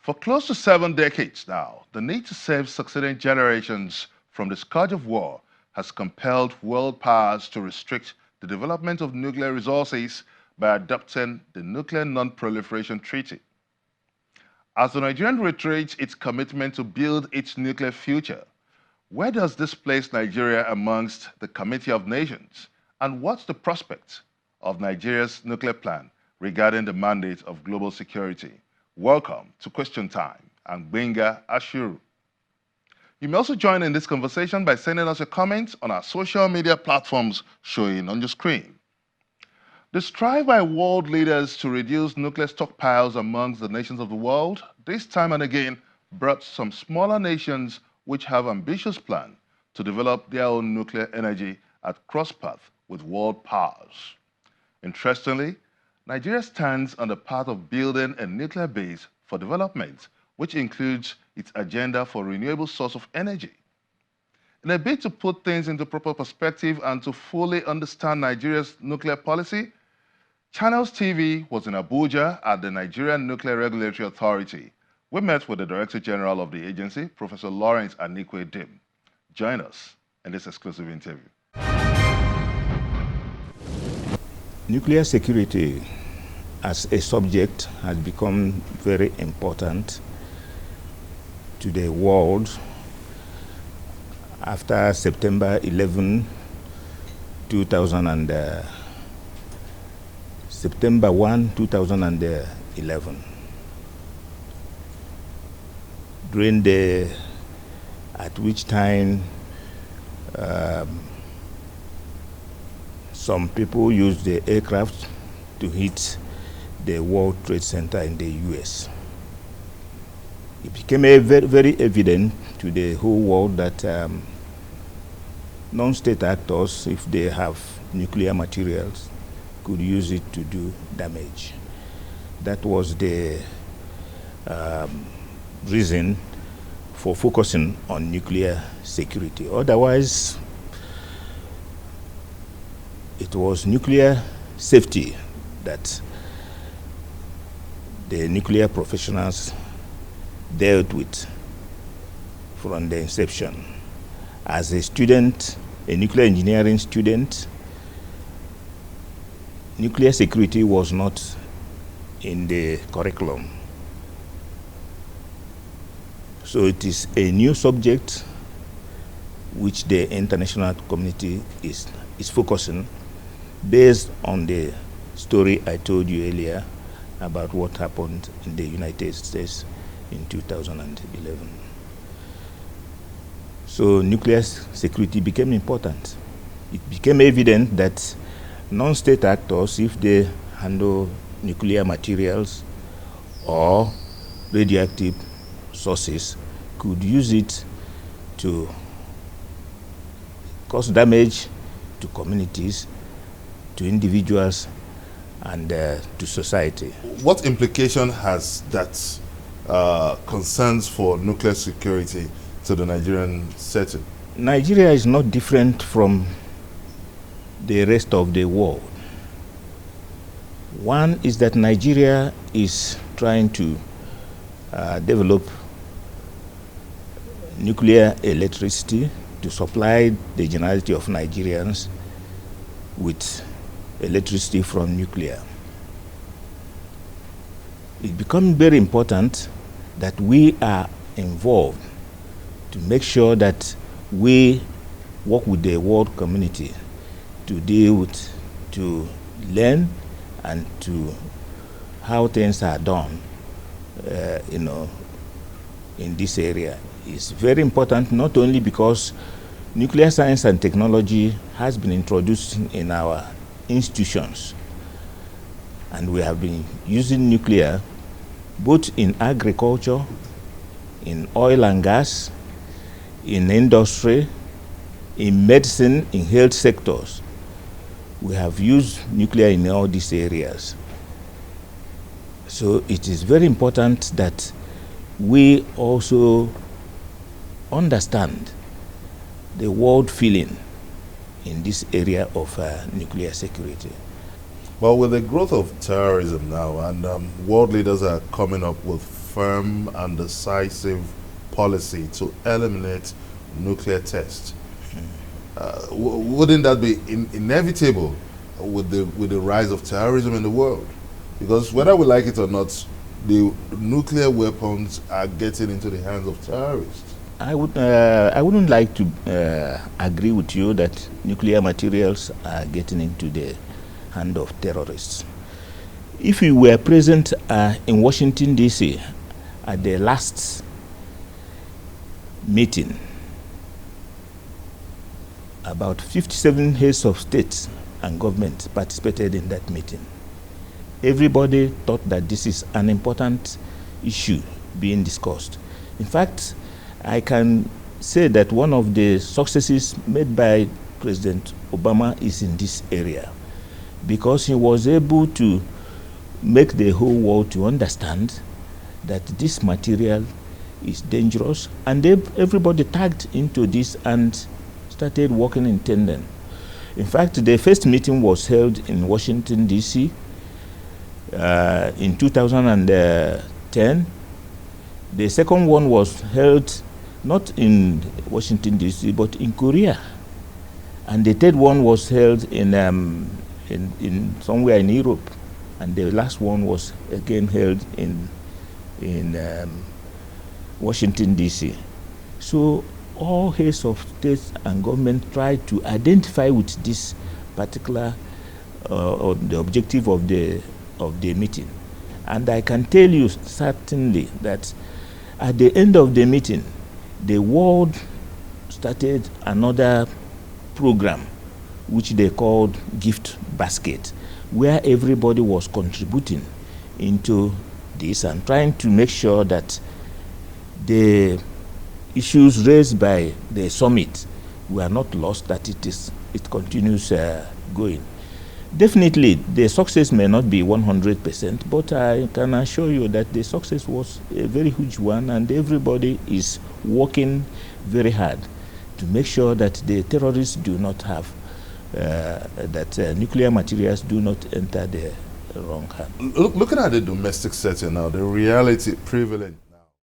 For close to 7 decades now, the need to save succeeding generations from the scourge of war has compelled world powers to restrict the development of nuclear resources by adopting the Nuclear Non-Proliferation Treaty. As the Nigerian reiterates its commitment to build its nuclear future, where does this place Nigeria amongst the Committee of Nations? And what's the prospect of Nigeria's nuclear plan regarding the mandate of global security? Welcome to Question Time. I'm Benga Ashuru. You may also join in this conversation by sending us your comments on our social media platforms showing on your screen. The strive by world leaders to reduce nuclear stockpiles amongst the nations of the world, this time and again, brought some smaller nations which have ambitious plans to develop their own nuclear energy at crosspath with world powers. Interestingly, Nigeria stands on the path of building a nuclear base for development, which includes its agenda for renewable source of energy. In a bid to put things into proper perspective and to fully understand Nigeria's nuclear policy, Channels TV was in Abuja at the Nigerian Nuclear Regulatory Authority. We met with the Director General of the agency, Professor Lawrence Anikwe Dim. Join us in this exclusive interview. Nuclear security as a subject has become very important to the world after September 11, 2011. At which time some people used the aircraft to hit the World Trade Center in the US. It became very evident to the whole world that non-state actors, if they have nuclear materials, could use it to do damage. That was the reason for focusing on nuclear security. Otherwise, it was nuclear safety that the nuclear professionals dealt with from the inception. As a student, a nuclear engineering student, nuclear security was not in the curriculum. So it is a new subject which the international community is focusing based on the story I told you earlier about what happened in the United States in 2011. So nuclear security became important. It became evident that non-state actors, if they handle nuclear materials or radioactive sources, could use it to cause damage to communities, to individuals, and to society. What implication has that concerns for nuclear security to the Nigerian setting? Nigeria is not different from the rest of the world. One is that Nigeria is trying to develop nuclear electricity to supply the generality of Nigerians with electricity from nuclear. It becomes very important that we are involved to make sure that we work with the world community to deal with, to learn and to how things are done, in this area. It's very important, not only because nuclear science and technology has been introduced in our institutions, and we have been using nuclear both in agriculture, in oil and gas, in industry, in medicine, in health sectors. We have used nuclear in all these areas. So it is very important that we also understand the world feeling in this area of nuclear security. Well, with the growth of terrorism now, and world leaders are coming up with firm and decisive policy to eliminate nuclear tests. Wouldn't that be inevitable with the rise of terrorism in the world? Because whether we like it or not, the nuclear weapons are getting into the hands of terrorists. I wouldn't like to agree with you that nuclear materials are getting into the hand of terrorists. If you were present in Washington, D.C. at the last meeting, about 57 heads of states and government participated in that meeting. Everybody thought that this is an important issue being discussed. In fact, I can say that one of the successes made by President Obama is in this area, because he was able to make the whole world to understand that this material is dangerous, and everybody tagged into this and started working in tandem. In fact, the first meeting was held in Washington, D.C. In 2010. The second one was held not in Washington, D.C., but in Korea. And the third one was held in somewhere in Europe. And the last one was again held in Washington, D.C. So all heads of states and government tried to identify with this particular or the objective of the meeting. And I can tell you certainly that at the end of the meeting, the world started another program which they called Gift Basket, where everybody was contributing into this and trying to make sure that the issues raised by the summit were not lost, that it continues going. Definitely, the success may not be 100%, but I can assure you that the success was a very huge one, and everybody is working very hard to make sure that the terrorists do not have, nuclear materials do not enter the wrong hand. Looking at the domestic setting now, the reality prevalent